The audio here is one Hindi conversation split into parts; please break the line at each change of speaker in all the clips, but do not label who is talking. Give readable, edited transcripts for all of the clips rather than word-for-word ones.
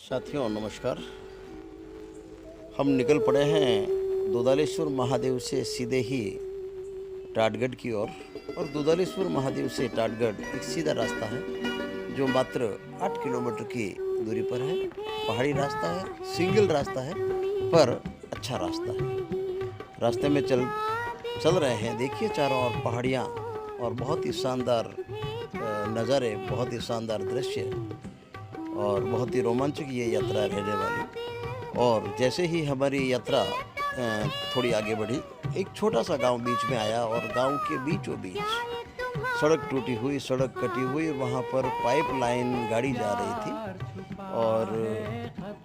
साथियों नमस्कार। हम निकल पड़े हैं दुधालेश्वर महादेव से सीधे ही टाटगढ़ की ओर। और दुधालेश्वर महादेव से टाटगढ़ एक सीधा रास्ता है जो मात्र 8 किलोमीटर की दूरी पर है। पहाड़ी रास्ता है, सिंगल रास्ता है पर अच्छा रास्ता है। रास्ते में चल रहे हैं, देखिए चारों ओर पहाड़ियाँ और बहुत ही शानदार नज़ारे, बहुत ही शानदार दृश्य और बहुत ही रोमांचक ये यात्रा रहने वाली। और जैसे ही हमारी यात्रा थोड़ी आगे बढ़ी, एक छोटा सा गांव बीच में आया और गांव के बीचों बीच सड़क टूटी हुई, सड़क कटी हुई, वहाँ पर पाइप लाइन गाड़ी जा रही थी। और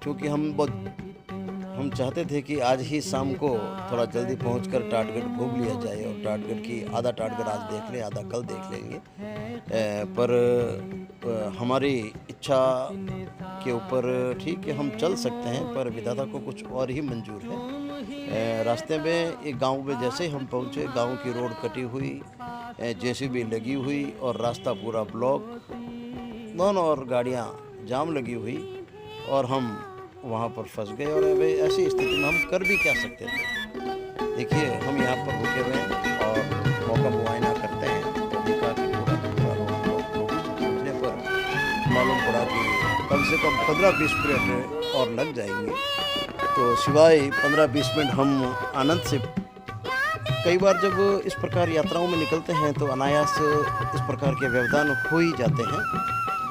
क्योंकि हम चाहते थे कि आज ही शाम को थोड़ा जल्दी पहुंचकर टाटगढ़ घूम लिया जाए और टाटगढ़ की आधा टाटगढ़ आज देख लें, आधा कल देख लेंगे। पर हमारी इच्छा के ऊपर ठीक है, हम चल सकते हैं, पर विधाता को कुछ और ही मंजूर है। रास्ते में एक गांव में जैसे ही हम पहुंचे, गांव की रोड कटी हुई, जेसीबी लगी हुई और रास्ता पूरा ब्लॉक, दोनों और गाड़ियां जाम लगी हुई और हम वहाँ पर फंस गए। और ऐसी स्थिति में हम कर भी क्या सकते थे। देखिए हम यहाँ पर रुके हुए हैं और मौका मुआयना करते हैं तो देखा कि पूरा पहुँचने पर मालूम पड़ा कि कम से कम 15-20 मिनट और लग जाएंगे। तो सिवाय 15-20 मिनट हम आनंद से, कई बार जब इस प्रकार यात्राओं में निकलते हैं तो अनायास इस प्रकार के व्यवधान हो ही जाते हैं।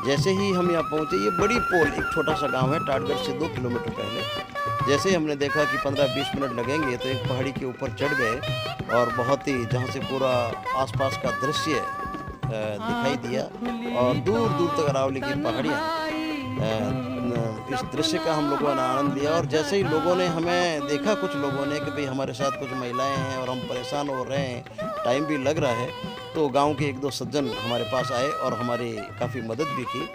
जैसे ही हम यहाँ पहुँचे, ये बड़ी पोल, एक छोटा सा गांव है टाटगढ़ से 2 किलोमीटर पहले। जैसे ही हमने देखा कि 15-20 मिनट लगेंगे तो एक पहाड़ी के ऊपर चढ़ गए और बहुत ही, जहाँ से पूरा आसपास का दृश्य दिखाई दिया और दूर दूर तक अरावली की पहाड़ियाँ, इस दृश्य का हम लोगों ने आनंद लिया। और जैसे ही लोगों ने हमें देखा, कुछ लोगों ने कि भाई हमारे साथ कुछ महिलाएं हैं और हम परेशान हो रहे हैं, टाइम भी लग रहा है, तो गांव के 1-2 सज्जन हमारे पास आए और हमारी काफ़ी मदद भी की।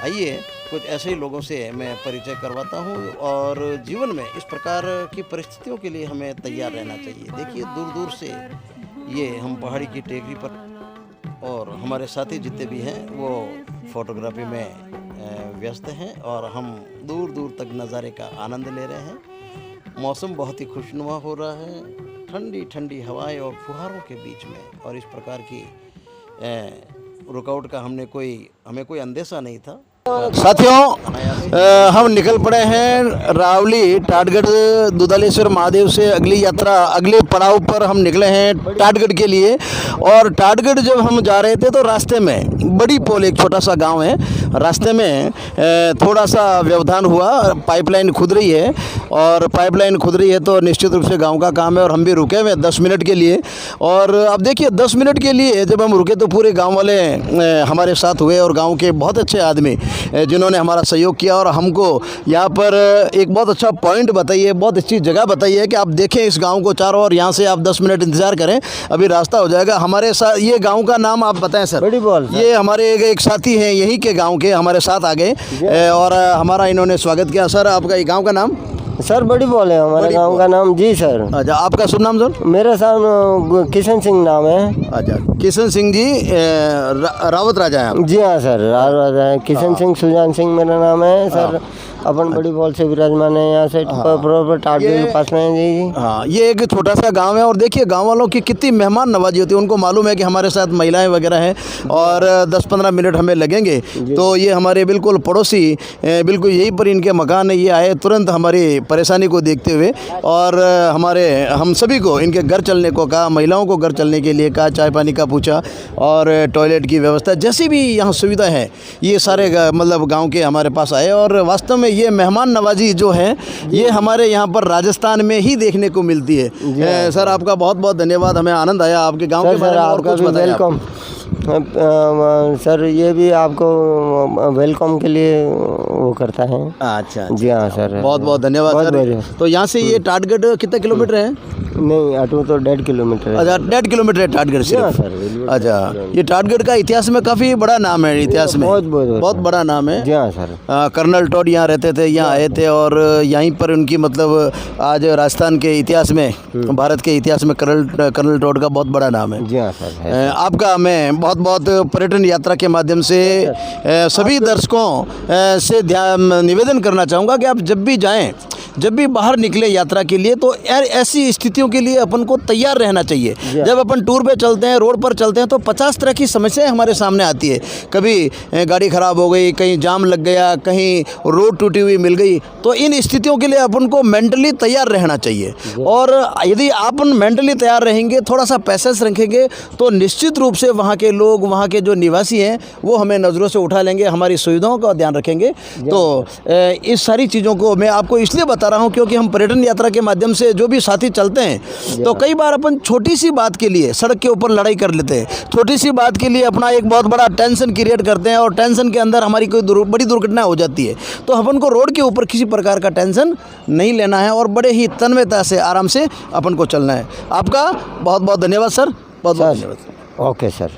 आइए कुछ ऐसे ही लोगों से मैं परिचय करवाता हूं। और जीवन में इस प्रकार की परिस्थितियों के लिए हमें तैयार रहना चाहिए। देखिए दूर दूर से ये हम पहाड़ी की टेकरी पर, और हमारे साथी जितने भी हैं वो फोटोग्राफी में व्यस्त हैं और हम दूर दूर तक नज़ारे का आनंद ले रहे हैं। मौसम बहुत ही खुशनुमा हो रहा है, ठंडी ठंडी हवाएं और फुहारों के बीच में। और इस प्रकार की रुकावट का हमें कोई अंदेशा नहीं था। साथियों हम निकल पड़े हैं रावली टाटगढ़ दुधालेश्वर महादेव से अगली यात्रा, अगले पड़ाव पर हम निकले हैं टाटगढ़ के लिए। और टाटगढ़ जब हम जा रहे थे तो रास्ते में बड़ी पोल, एक छोटा सा गांव है, रास्ते में थोड़ा सा व्यवधान हुआ, पाइपलाइन खुद रही है। और पाइपलाइन खुद रही है तो निश्चित रूप से गाँव का काम है और हम भी रुके हुए 10 मिनट के लिए। और अब देखिए 10 मिनट के लिए जब हम रुके तो पूरे गाँव वाले हमारे साथ हुए और गाँव के बहुत अच्छे आदमी जिन्होंने हमारा सहयोग किया और हमको यहाँ पर एक बहुत अच्छा पॉइंट बताइए, बहुत अच्छी जगह बताइए कि आप देखें इस गांव को चारों ओर। यहाँ से आप 10 मिनट इंतजार करें, अभी रास्ता हो जाएगा। हमारे साथ ये गांव का नाम आप बताएं सर।
बड़ी बॉल सर।
ये हमारे एक साथी हैं यहीं के गांव के, हमारे साथ आ गए और हमारा इन्होंने स्वागत किया। सर आपका गाँव का नाम?
सर बड़ी बॉल है हमारे गांव का नाम। जी सर।
अच्छा, आपका शुभ नाम सर?
मेरा नाम किशन सिंह नाम है।
अच्छा, किशन सिंह जी रावत राजा हैं आप?
जी हाँ सर, रावत राजा है। किशन सिंह सुजान सिंह मेरा नाम है सर। अपन बड़ी बॉल से विराजमान है, यहाँ से प्रॉपर टाटगढ़ के पास में है। जी
हाँ, ये एक छोटा सा गांव है और देखिए गांव वालों की कितनी मेहमान नवाजी होती है। उनको मालूम है कि हमारे साथ महिलाएं वगैरह हैं और 10-15 मिनट हमें लगेंगे। तो ये हमारे बिल्कुल पड़ोसी, बिल्कुल यहीं पर इनके मकान है, ये आए तुरंत हमारी परेशानी को देखते हुए और हम सभी को इनके घर चलने को कहा, महिलाओं को घर चलने के लिए कहा, चाय पानी का पूछा और टॉयलेट की व्यवस्था, जैसी भी यहाँ सुविधा है ये सारे मतलब गाँव के हमारे पास आए। और वास्तव में ये मेहमान नवाजी जो है ये हमारे यहाँ पर राजस्थान में ही देखने को मिलती है। सर आपका बहुत बहुत धन्यवाद, हमें आनंद आया आपके गांव के बारे में और कुछ बताइए।
वेलकम सर, ये भी आपको वेलकम के लिए वो करता है।
अच्छा,
जी हाँ सर,
बहुत बहुत धन्यवाद सर। तो यहाँ से ये टाटगढ़ कितना किलोमीटर है?
नहीं ऑटो तो 1.5 किलोमीटर है।
अच्छा 1.5 किलोमीटर है टाटगढ़ से।
हाँ सर, रेलवे
अच्छा, ये टाटगढ़ का इतिहास में काफ़ी बड़ा नाम है, इतिहास में बहुत बड़ा नाम है।
जी हाँ सर।
कर्नल टॉड यहाँ रहते थे, यहाँ आए थे और यहीं पर उनकी मतलब आज राजस्थान के इतिहास में, भारत के इतिहास में कर्नल टॉड का बहुत बड़ा नाम है।
जी हाँ सर है।
आपका मैं बहुत बहुत पर्यटन यात्रा के माध्यम से सभी दर्शकों से निवेदन करना चाहूँगा कि आप जब भी जाएं, जब भी बाहर निकले यात्रा के लिए, तो ऐसी स्थितियों के लिए अपन को तैयार रहना चाहिए। जब अपन टूर पे चलते हैं, रोड पर चलते हैं, तो 50 तरह की समस्याएं हमारे सामने आती है। कभी गाड़ी ख़राब हो गई, कहीं जाम लग गया, कहीं रोड टूटी हुई मिल गई। तो इन स्थितियों के लिए अपन को मेंटली तैयार रहना चाहिए। और यदि आप मेंटली तैयार रहेंगे, थोड़ा सा पैसेंस रखेंगे, तो निश्चित रूप से वहाँ के लोग, वहाँ के जो निवासी हैं, वो हमें नज़रों से उठा लेंगे, हमारी सुविधाओं का ध्यान रखेंगे। तो इस सारी चीज़ों को मैं आपको इसलिए बता रहा हूँ क्योंकि हम पर्यटन यात्रा के माध्यम से जो भी साथी चलते हैं, तो कई बार अपन छोटी सी बात के लिए सड़क के ऊपर लड़ाई कर लेते हैं, छोटी सी बात के लिए अपना एक बहुत बड़ा टेंशन क्रिएट करते हैं और टेंशन के अंदर हमारी कोई बड़ी दुर्घटना हो जाती है। तो अपन को रोड के ऊपर किसी प्रकार का टेंशन नहीं लेना है और बड़े ही तन्मयता से, आराम से अपन को चलना है। आपका बहुत बहुत धन्यवाद सर, बहुत बहुत धन्यवाद।
Okay sir.